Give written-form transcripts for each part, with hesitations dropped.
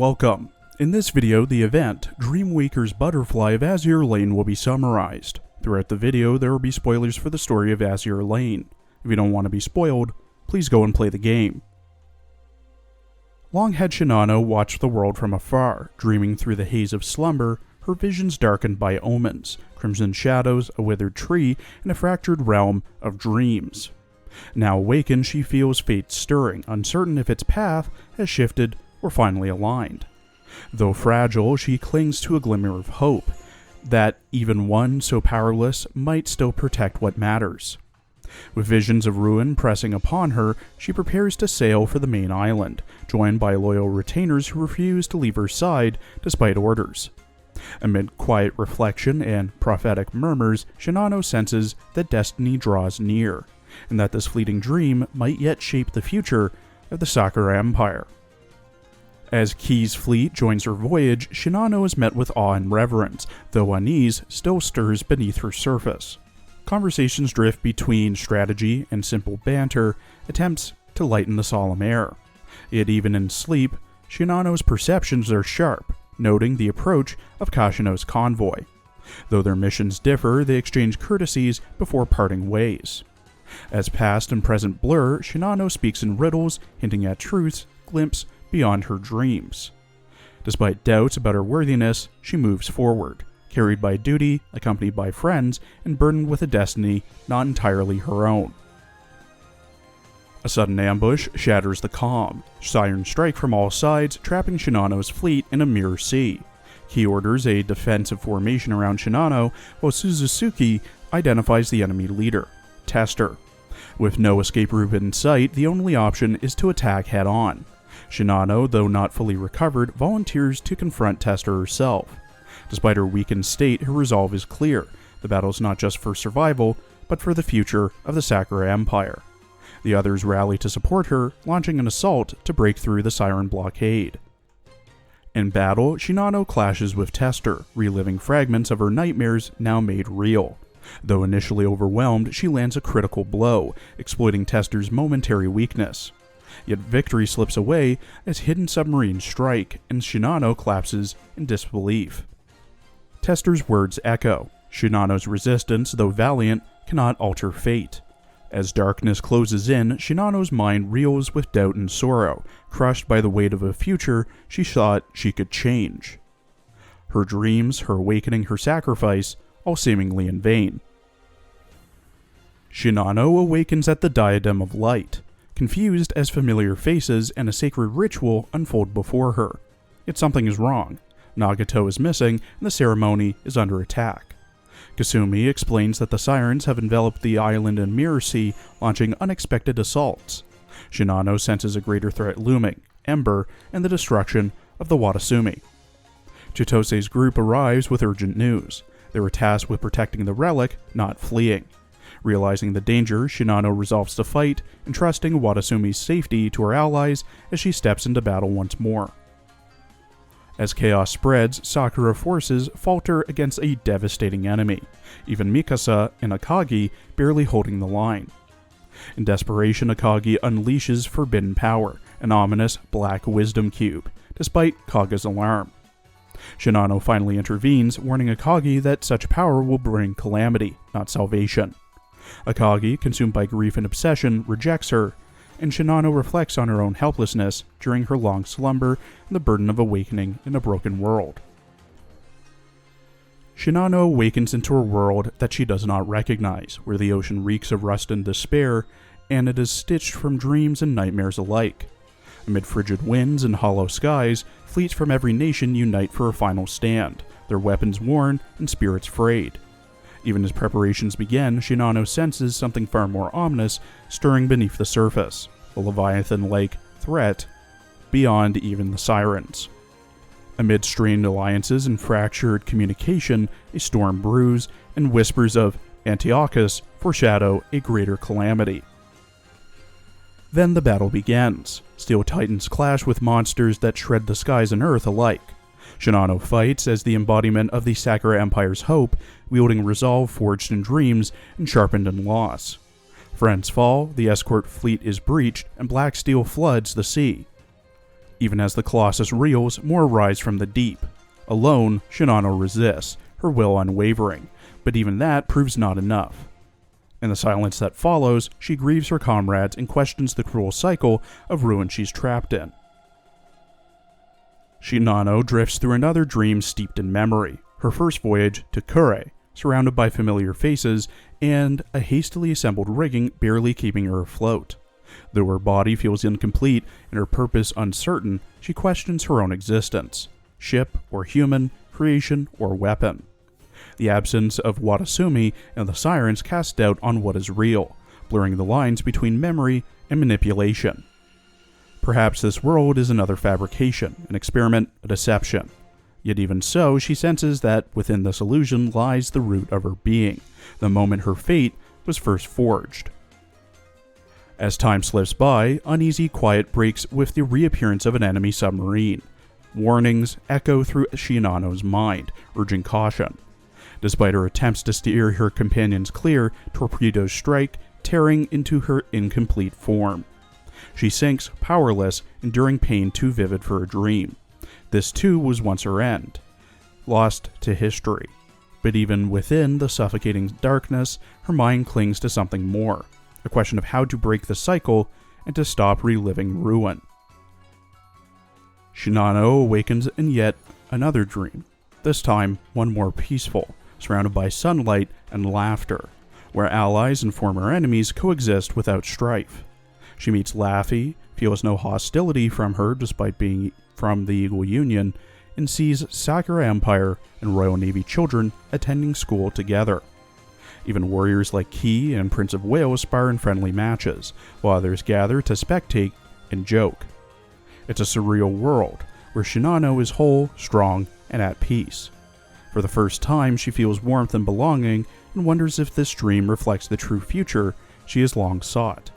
Welcome. In this video, the event, Dreamwaker's Butterfly of Azur Lane, will be summarized. Throughout the video, there will be spoilers for the story of Azur Lane. If you don't want to be spoiled, please go and play the game. Long-haired Shinano watched the world from afar, dreaming through the haze of slumber, her visions darkened by omens, crimson shadows, a withered tree, and a fractured realm of dreams. Now awakened, she feels fate stirring, uncertain if its path has shifted or finally aligned. Though fragile, she clings to a glimmer of hope, that even one so powerless might still protect what matters. With visions of ruin pressing upon her, she prepares to sail for the main island, joined by loyal retainers who refuse to leave her side despite orders. Amid quiet reflection and prophetic murmurs, Shinano senses that destiny draws near, and that this fleeting dream might yet shape the future of the Sakura Empire. As Ki's fleet joins her voyage, Shinano is met with awe and reverence, though unease still stirs beneath her surface. Conversations drift between strategy and simple banter, attempts to lighten the solemn air. Yet even in sleep, Shinano's perceptions are sharp, noting the approach of Kashino's convoy. Though their missions differ, they exchange courtesies before parting ways. As past and present blur, Shinano speaks in riddles, hinting at truths, glimpses beyond her dreams. Despite doubts about her worthiness, she moves forward, carried by duty, accompanied by friends, and burdened with a destiny not entirely her own. A sudden ambush shatters the calm. Sirens strike from all sides, trapping Shinano's fleet in a mirror sea. Ki orders a defensive formation around Shinano, while Suzuki identifies the enemy leader, Tester. With no escape route in sight, the only option is to attack head-on. Shinano, though not fully recovered, volunteers to confront Tester herself. Despite her weakened state, her resolve is clear. The battle is not just for survival, but for the future of the Sakura Empire. The others rally to support her, launching an assault to break through the Siren blockade. In battle, Shinano clashes with Tester, reliving fragments of her nightmares now made real. Though initially overwhelmed, she lands a critical blow, exploiting Tester's momentary weakness. Yet victory slips away as hidden submarines strike, and Shinano collapses in disbelief. Tester's words echo. Shinano's resistance, though valiant, cannot alter fate. As darkness closes in, Shinano's mind reels with doubt and sorrow, crushed by the weight of a future she thought she could change. Her dreams, her awakening, her sacrifice, all seemingly in vain. Shinano awakens at the Diadem of Light, confused as familiar faces and a sacred ritual unfold before her. Yet something is wrong. Nagato is missing, and the ceremony is under attack. Kasumi explains that the Sirens have enveloped the island in Mirror Sea, launching unexpected assaults. Shinano senses a greater threat looming, Ember, and the destruction of the Watasumi. Chitose's group arrives with urgent news. They were tasked with protecting the relic, not fleeing. Realizing the danger, Shinano resolves to fight, entrusting Watasumi's safety to her allies as she steps into battle once more. As chaos spreads, Sakura forces falter against a devastating enemy, even Mikasa and Akagi barely holding the line. In desperation, Akagi unleashes forbidden power, an ominous black wisdom cube, despite Kaga's alarm. Shinano finally intervenes, warning Akagi that such power will bring calamity, not salvation. Akagi, consumed by grief and obsession, rejects her, and Shinano reflects on her own helplessness during her long slumber and the burden of awakening in a broken world. Shinano awakens into a world that she does not recognize, where the ocean reeks of rust and despair, and it is stitched from dreams and nightmares alike. Amid frigid winds and hollow skies, fleets from every nation unite for a final stand, their weapons worn and spirits frayed. Even as preparations begin, Shinano senses something far more ominous stirring beneath the surface, a Leviathan-like threat beyond even the Sirens. Amid strained alliances and fractured communication, a storm brews, and whispers of Antiochus foreshadow a greater calamity. Then the battle begins. Steel Titans clash with monsters that shred the skies and earth alike. Shinano fights as the embodiment of the Sakura Empire's hope, wielding resolve forged in dreams and sharpened in loss. Friends fall, the escort fleet is breached, and black steel floods the sea. Even as the Colossus reels, more rise from the deep. Alone, Shinano resists, her will unwavering, but even that proves not enough. In the silence that follows, she grieves her comrades and questions the cruel cycle of ruin she's trapped in. Shinano drifts through another dream steeped in memory, her first voyage to Kure, surrounded by familiar faces and a hastily assembled rigging barely keeping her afloat. Though her body feels incomplete and her purpose uncertain, she questions her own existence. Ship or human, creation or weapon. The absence of Watasumi and the sirens casts doubt on what is real, blurring the lines between memory and manipulation. Perhaps this world is another fabrication, an experiment, a deception. Yet even so, she senses that within this illusion lies the root of her being, the moment her fate was first forged. As time slips by, uneasy quiet breaks with the reappearance of an enemy submarine. Warnings echo through Shinano's mind, urging caution. Despite her attempts to steer her companions clear, torpedoes strike, tearing into her incomplete form. She sinks, powerless, enduring pain too vivid for a dream. This too was once her end, lost to history. But even within the suffocating darkness, her mind clings to something more, a question of how to break the cycle and to stop reliving ruin. Shinano awakens in yet another dream, this time one more peaceful, surrounded by sunlight and laughter, where allies and former enemies coexist without strife. She meets Laffy, feels no hostility from her despite being from the Eagle Union, and sees Sakura Empire and Royal Navy children attending school together. Even warriors like Ki and Prince of Wales spar in friendly matches, while others gather to spectate and joke. It's a surreal world, where Shinano is whole, strong, and at peace. For the first time, she feels warmth and belonging, and wonders if this dream reflects the true future she has long sought.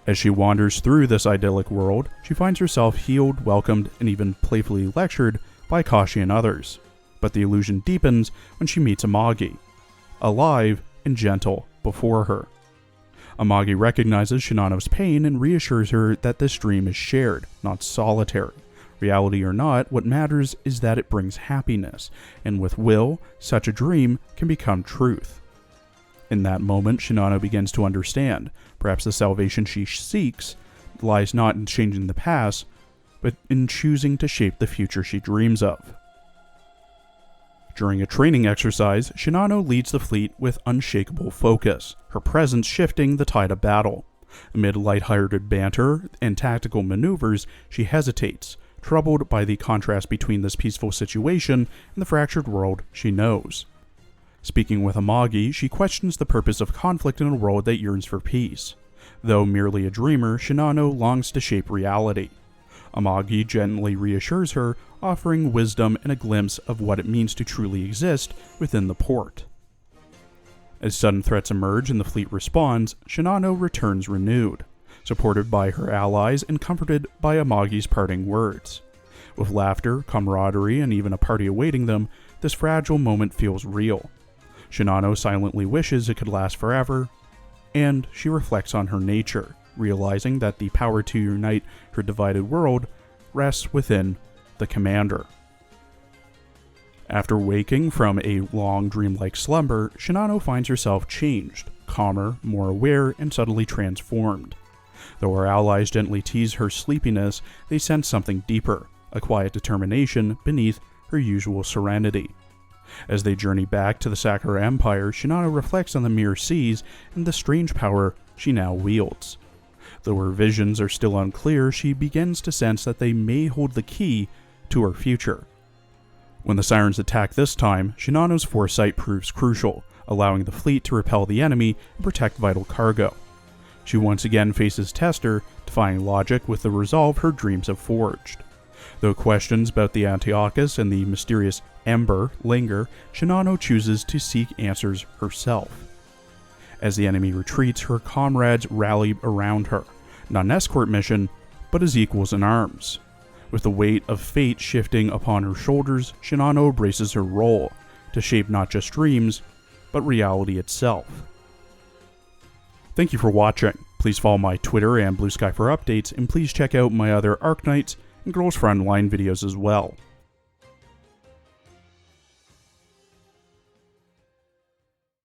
As she wanders through this idyllic world, she finds herself healed, welcomed, and even playfully lectured by Kashi and others. But the illusion deepens when she meets Amagi, alive and gentle before her. Amagi recognizes Shinano's pain and reassures her that this dream is shared, not solitary. Reality or not, what matters is that it brings happiness, and with will, such a dream can become truth. In that moment, Shinano begins to understand. Perhaps the salvation she seeks lies not in changing the past, but in choosing to shape the future she dreams of. During a training exercise, Shinano leads the fleet with unshakable focus, her presence shifting the tide of battle. Amid light-hearted banter and tactical maneuvers, she hesitates, troubled by the contrast between this peaceful situation and the fractured world she knows. Speaking with Amagi, she questions the purpose of conflict in a world that yearns for peace. Though merely a dreamer, Shinano longs to shape reality. Amagi gently reassures her, offering wisdom and a glimpse of what it means to truly exist within the port. As sudden threats emerge and the fleet responds, Shinano returns renewed, supported by her allies and comforted by Amagi's parting words. With laughter, camaraderie, and even a party awaiting them, this fragile moment feels real. Shinano silently wishes it could last forever, and she reflects on her nature, realizing that the power to unite her divided world rests within the commander. After waking from a long dreamlike slumber, Shinano finds herself changed, calmer, more aware, and suddenly transformed. Though her allies gently tease her sleepiness, they sense something deeper, a quiet determination beneath her usual serenity. As they journey back to the Sakura Empire, Shinano reflects on the mirror seas and the strange power she now wields. Though her visions are still unclear, she begins to sense that they may hold the key to her future. When the sirens attack this time, Shinano's foresight proves crucial, allowing the fleet to repel the enemy and protect vital cargo. She once again faces Tester, defying logic with the resolve her dreams have forged. Though questions about the Antiochus and the mysterious Ember linger, Shinano chooses to seek answers herself. As the enemy retreats, her comrades rally around her, not an escort mission, but as equals in arms. With the weight of fate shifting upon her shoulders, Shinano embraces her role, to shape not just dreams, but reality itself. Thank you for watching. Please follow my Twitter and Blue Sky for updates, and please check out my other Arknights and Girls for Online videos as well.